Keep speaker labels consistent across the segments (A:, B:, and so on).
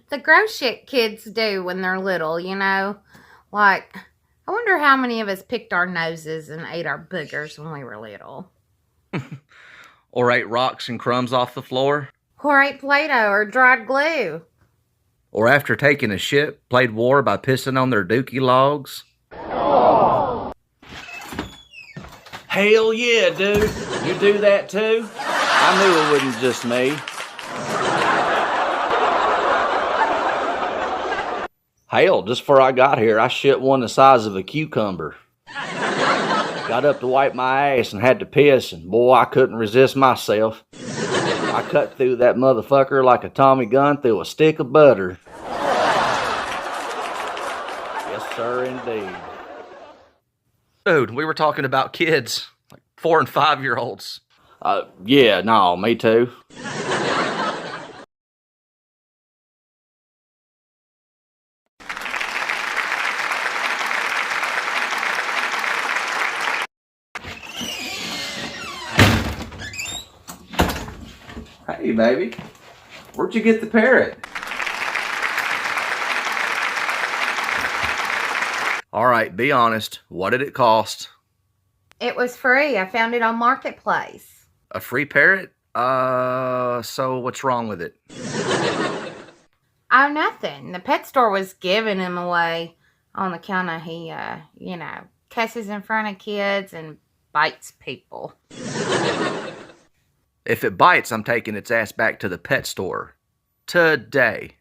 A: The gross shit kids do when they're little, you know? Like, I wonder how many of us picked our noses and ate our boogers when we were little.
B: Or ate rocks and crumbs off the floor.
A: Or ate Play-Doh or dried glue.
B: Or after taking a shit, played war by pissing on their dookie logs.
C: Hell yeah, dude. You do that too? I knew it wasn't just me. Hell, just before I got here, I shit one the size of a cucumber. Got up to wipe my ass and had to piss, and boy, I couldn't resist myself. I cut through that motherfucker like a Tommy gun through a stick of butter. Yes, sir, indeed.
B: Dude, we were talking about kids, like 4 and 5-year-olds.
C: Yeah, no, me too.
B: Hey, baby. Where'd you get the parrot? All right, be honest. What did it cost?
A: It was free. I found it on Marketplace.
B: A free parrot? So what's wrong with it?
A: Oh, nothing. The pet store was giving him away on the counter. He, cusses in front of kids and bites people.
B: If it bites, I'm taking its ass back to the pet store. Today.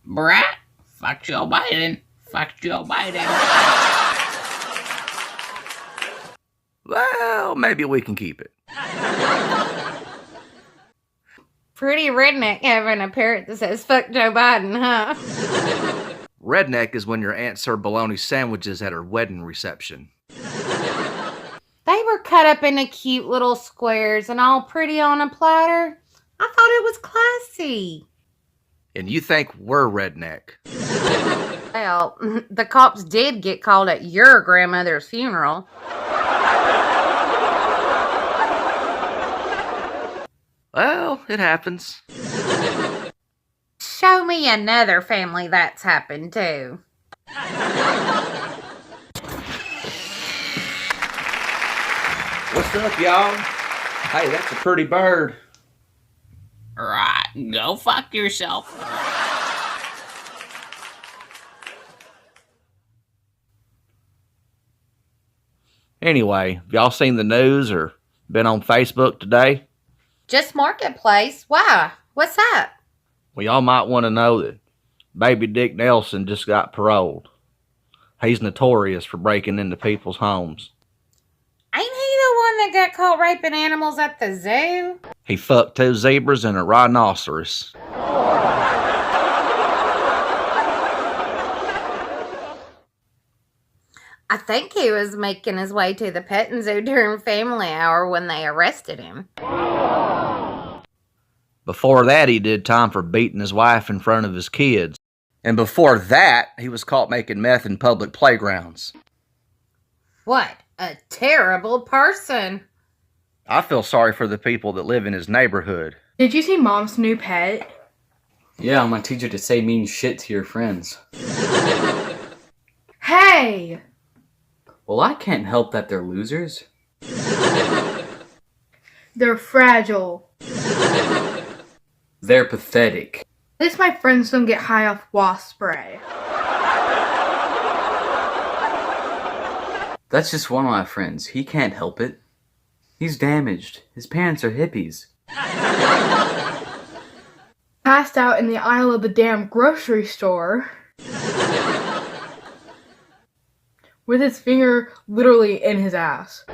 D: Bruh, fuck Joe Biden. Fuck Joe Biden.
B: Well, maybe we can keep it.
A: Pretty redneck having a parrot that says fuck Joe Biden, huh?
B: Redneck is when your aunt served bologna sandwiches at her wedding reception.
A: They were cut up into cute little squares and all pretty on a platter. I thought it was classy.
B: And you think we're redneck?
A: Well, the cops did get called at your grandmother's funeral.
B: Well, it happens.
A: Show me another family that's happened to.
C: What's up, y'all? Hey, that's a pretty bird.
D: Right, go fuck yourself.
C: Anyway, have y'all seen the news or been on Facebook today?
A: Just Marketplace. Why? What's that?
C: Well, y'all might want to know that baby Dick Nelson just got paroled. He's notorious for breaking into people's homes.
A: Ain't he the one that got caught raping animals at the zoo?
C: He fucked 2 zebras and a rhinoceros.
A: I think he was making his way to the petting zoo during family hour when they arrested him.
C: Before that, he did time for beating his wife in front of his kids.
B: And before that, he was caught making meth in public playgrounds.
A: What a terrible person.
B: I feel sorry for the people that live in his neighborhood.
E: Did you see Mom's new pet?
F: Yeah, I'm gonna teach you to say mean shit to your friends.
E: Hey!
F: Well, I can't help that they're losers.
E: They're fragile.
F: They're pathetic.
E: At least my friends don't get high off wasp spray.
F: That's just one of my friends. He can't help it. He's damaged. His parents are hippies.
E: Passed out in the aisle of the damn grocery store. With his finger literally in his ass.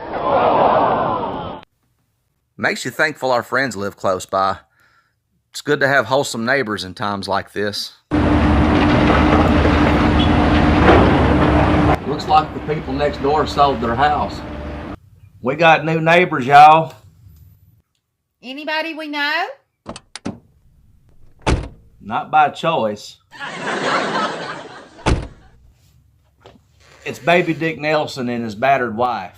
B: Makes you thankful our friends live close by. It's good to have wholesome neighbors in times like this.
C: Looks like the people next door sold their house. We got new neighbors, y'all.
A: Anybody we know?
C: Not by choice. It's baby Dick Nelson and his battered wife.